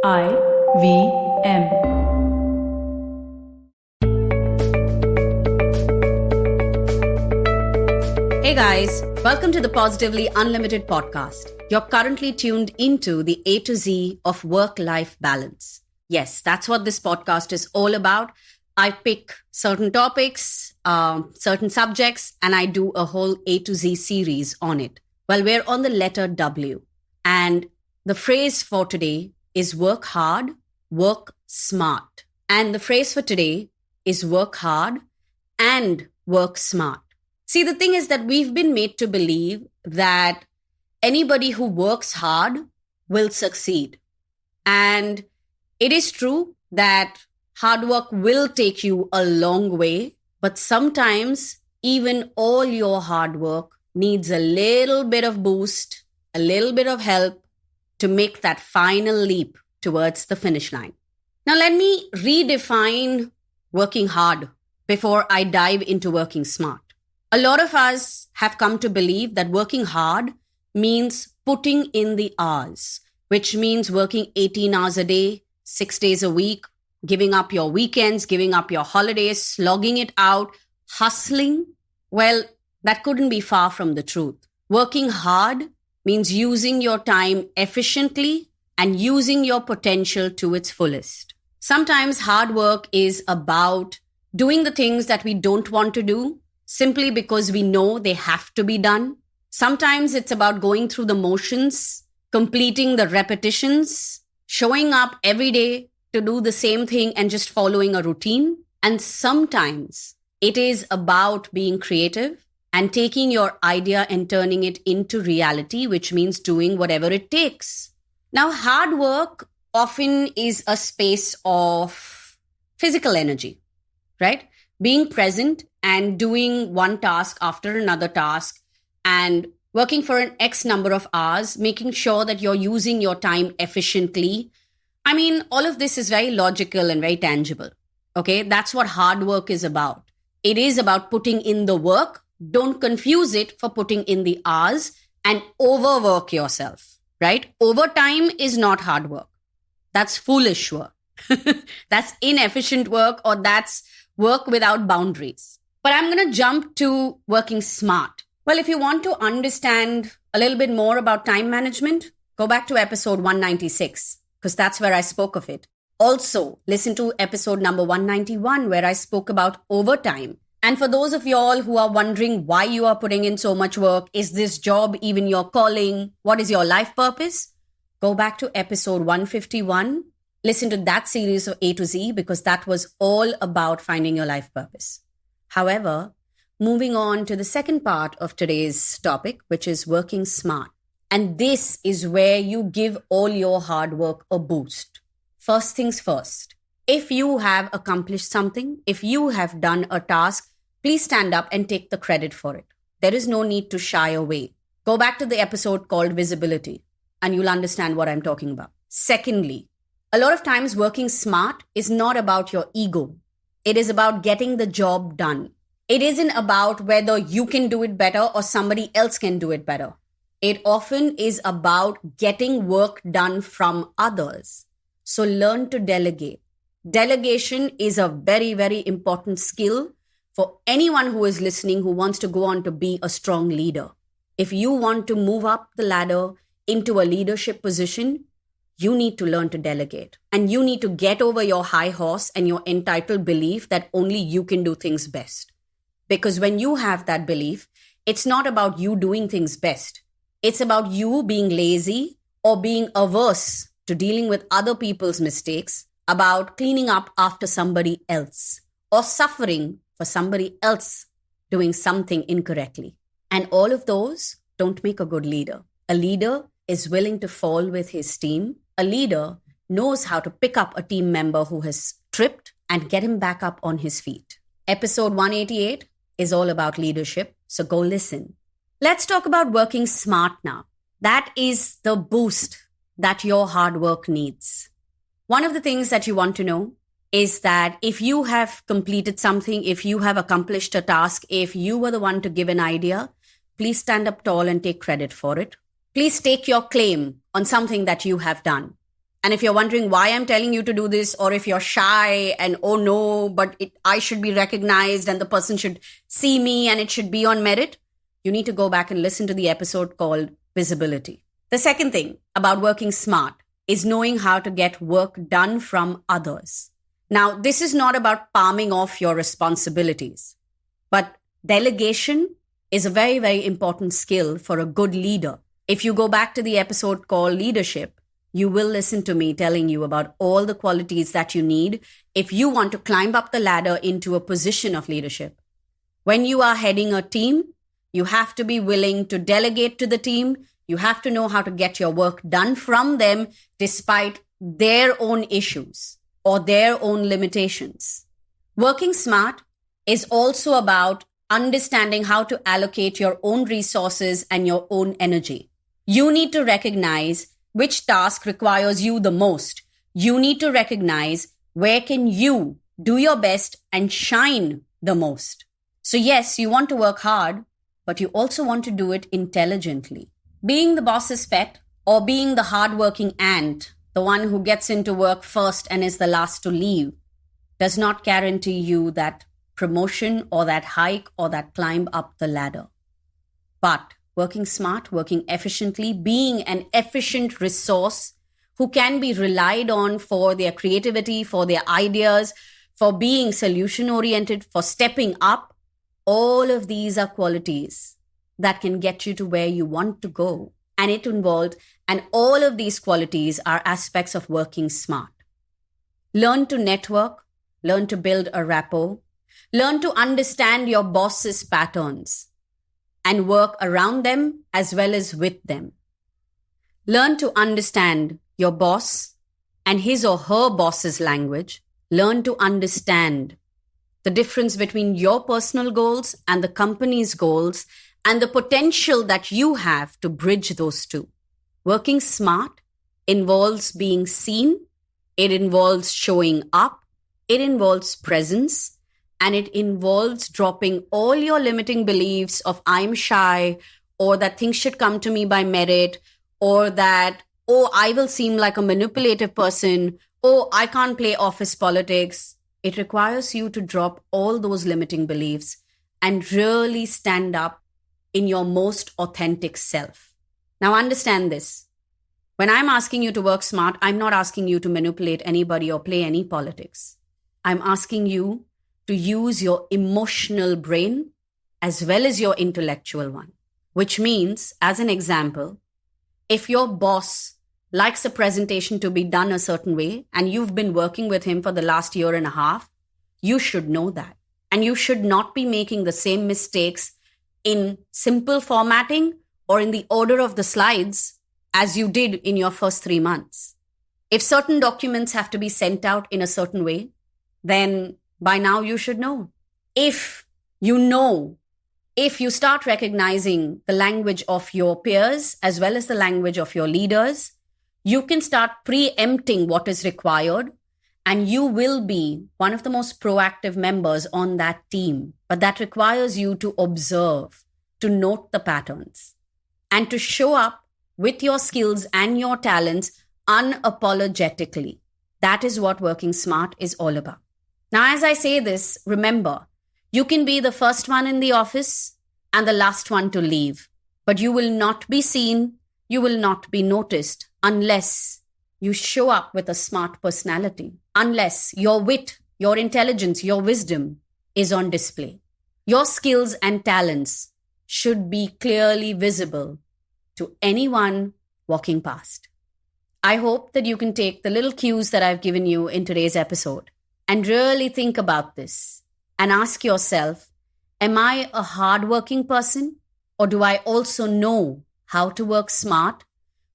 IVM. Hey guys, welcome to the Positively Unlimited podcast. You're currently tuned into the A to Z of work-life balance. Yes, that's what this podcast is all about. I pick certain topics, certain subjects, and I do a whole A to Z series on it. Well, we're on the letter W. And the phrase for today is work hard, work smart. And the phrase for today is work hard and work smart. See, the thing is that we've been made to believe that anybody who works hard will succeed. And it is true that hard work will take you a long way, but sometimes even all your hard work needs a little bit of boost, a little bit of help to make that final leap towards the finish line. Now, let me redefine working hard before I dive into working smart. A lot of us have come to believe that working hard means putting in the hours, which means working 18 hours a day, 6 days a week, giving up your weekends, giving up your holidays, slogging it out, hustling. Well, that couldn't be far from the truth. Working hard means using your time efficiently and using your potential to its fullest. Sometimes hard work is about doing the things that we don't want to do simply because we know they have to be done. Sometimes it's about going through the motions, completing the repetitions, showing up every day to do the same thing and just following a routine. And sometimes it is about being creative and taking your idea and turning it into reality, which means doing whatever it takes. Now, hard work often is a space of physical energy, right? Being present and doing one task after another task and working for an X number of hours, making sure that you're using your time efficiently. I mean, all of this is very logical and very tangible, okay? That's what hard work is about. It is about putting in the work. Don't confuse it for putting in the hours and overwork yourself, right? Overtime is not hard work. That's foolish work. That's inefficient work, or that's work without boundaries. But I'm going to jump to working smart. Well, if you want to understand a little bit more about time management, go back to episode 196, because that's where I spoke of it. Also, listen to episode number 191, where I spoke about overtime. And for those of y'all who are wondering why you are putting in so much work, is this job even your calling? What is your life purpose? Go back to episode 151. Listen to that series of A to Z, because that was all about finding your life purpose. However, moving on to the second part of today's topic, which is working smart. And this is where you give all your hard work a boost. First things first. If you have accomplished something, if you have done a task, please stand up and take the credit for it. There is no need to shy away. Go back to the episode called Visibility, and you'll understand what I'm talking about. Secondly, a lot of times working smart is not about your ego. It is about getting the job done. It isn't about whether you can do it better or somebody else can do it better. It often is about getting work done from others. So learn to delegate. Delegation is a very, very important skill for anyone who is listening who wants to go on to be a strong leader. If you want to move up the ladder into a leadership position, you need to learn to delegate. And you need to get over your high horse and your entitled belief that only you can do things best. Because when you have that belief, it's not about you doing things best. It's about you being lazy or being averse to dealing with other people's mistakes, about cleaning up after somebody else, or suffering for somebody else doing something incorrectly. And all of those don't make a good leader. A leader is willing to fall with his team. A leader knows how to pick up a team member who has tripped and get him back up on his feet. Episode 188 is all about leadership, so go listen. Let's talk about working smart now. That is the boost that your hard work needs. One of the things that you want to know is that if you have completed something, if you have accomplished a task, if you were the one to give an idea, please stand up tall and take credit for it. Please stake your claim on something that you have done. And if you're wondering why I'm telling you to do this, or if you're shy and, oh no, but I should be recognized and the person should see me and it should be on merit, you need to go back and listen to the episode called Visibility. The second thing about working smart is knowing how to get work done from others. Now, this is not about palming off your responsibilities, but delegation is a very, very important skill for a good leader. If you go back to the episode called Leadership, you will listen to me telling you about all the qualities that you need if you want to climb up the ladder into a position of leadership. When you are heading a team, you have to be willing to delegate to the team. You have to know how to get your work done from them despite their own issues or their own limitations. Working smart is also about understanding how to allocate your own resources and your own energy. You need to recognize which task requires you the most. You need to recognize where can you do your best and shine the most. So yes, you want to work hard, but you also want to do it intelligently. Being the boss's pet or being the hardworking ant, the one who gets into work first and is the last to leave, does not guarantee you that promotion or that hike or that climb up the ladder. But working smart, working efficiently, being an efficient resource who can be relied on for their creativity, for their ideas, for being solution-oriented, for stepping up, all of these are qualities that can get you to where you want to go. And all of these qualities are aspects of working smart. Learn to network, learn to build a rapport, learn to understand your boss's patterns and work around them as well as with them. Learn to understand your boss and his or her boss's language. Learn to understand the difference between your personal goals and the company's goals and the potential that you have to bridge those two. Working smart involves being seen, it involves showing up, it involves presence, and it involves dropping all your limiting beliefs of I'm shy, or that things should come to me by merit, or that, I will seem like a manipulative person, I can't play office politics. It requires you to drop all those limiting beliefs and really stand up in your most authentic self. Now understand this. When I'm asking you to work smart, I'm not asking you to manipulate anybody or play any politics. I'm asking you to use your emotional brain as well as your intellectual one. Which means, as an example, if your boss likes a presentation to be done a certain way and you've been working with him for the last year and a half, you should know that. And you should not be making the same mistakes in simple formatting or in the order of the slides as you did in your first 3 months. If certain documents have to be sent out in a certain way, then by now you should know. If you start recognizing the language of your peers as well as the language of your leaders, you can start preempting what is required, and you will be one of the most proactive members on that team. But that requires you to observe, to note the patterns, and to show up with your skills and your talents unapologetically. That is what working smart is all about. Now, as I say this, remember, you can be the first one in the office and the last one to leave, but you will not be seen, you will not be noticed unless you show up with a smart personality, unless your wit, your intelligence, your wisdom is on display. Your skills and talents should be clearly visible to anyone walking past. I hope that you can take the little cues that I've given you in today's episode and really think about this and ask yourself, am I a hardworking person, or do I also know how to work smart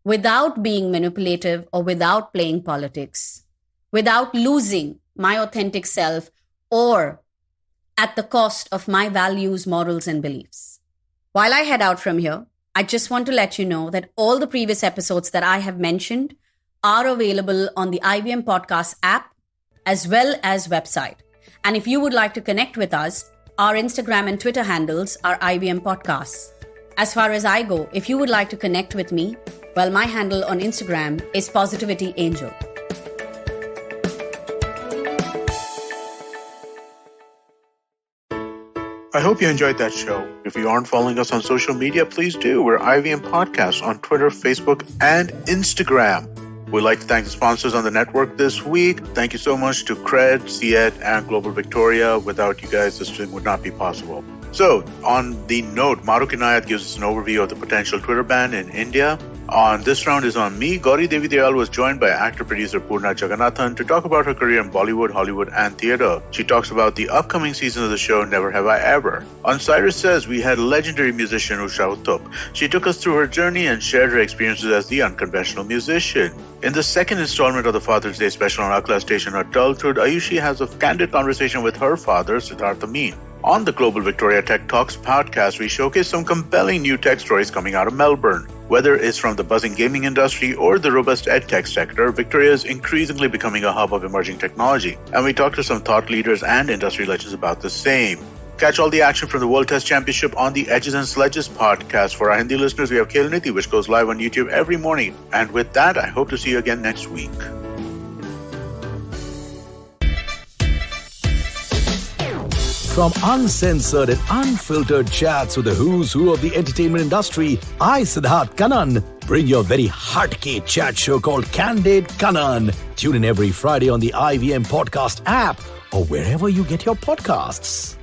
without being manipulative or without playing politics, without losing my authentic self or at the cost of my values, morals, and beliefs? While I head out from here, I just want to let you know that all the previous episodes that I have mentioned are available on the IVM Podcast app as well as website. And if you would like to connect with us, our Instagram and Twitter handles are IVM Podcasts. As far as I go, if you would like to connect with me, while my handle on Instagram is Positivity Angel. I hope you enjoyed that show. If you aren't following us on social media, please do. We're IVM Podcasts on Twitter, Facebook, and Instagram. We'd like to thank the sponsors on the network this week. Thank you so much to Cred, Ciet, and Global Victoria. Without you guys, this thing would not be possible. So, on the note, Maruk Inayat gives us an overview of the potential Twitter ban in India. On this round is on me. Gauri Devi Dayal was joined by actor-producer Poorna Jagannathan to talk about her career in Bollywood, Hollywood, and theatre. She talks about the upcoming season of the show Never Have I Ever. On Cyrus Says, we had legendary musician Usha Uttup. She took us through her journey and shared her experiences as the unconventional musician. In the second installment of the Father's Day special on Akla Station Adulthood, Ayushi has a candid conversation with her father, Siddhartha Meen. On the Global Victoria Tech Talks podcast, we showcase some compelling new tech stories coming out of Melbourne. Whether it's from the buzzing gaming industry or the robust edtech sector, Victoria is increasingly becoming a hub of emerging technology. And we talk to some thought leaders and industry legends about the same. Catch all the action from the World Test Championship on the Edges and Sledges podcast. For our Hindi listeners, we have Khel Niti, which goes live on YouTube every morning. And with that, I hope to see you again next week. From uncensored and unfiltered chats with the who's who of the entertainment industry, I, Siddharth Kannan, bring you a very heartcake chat show called Candid Kannan. Tune in every Friday on the IVM Podcast app or wherever you get your podcasts.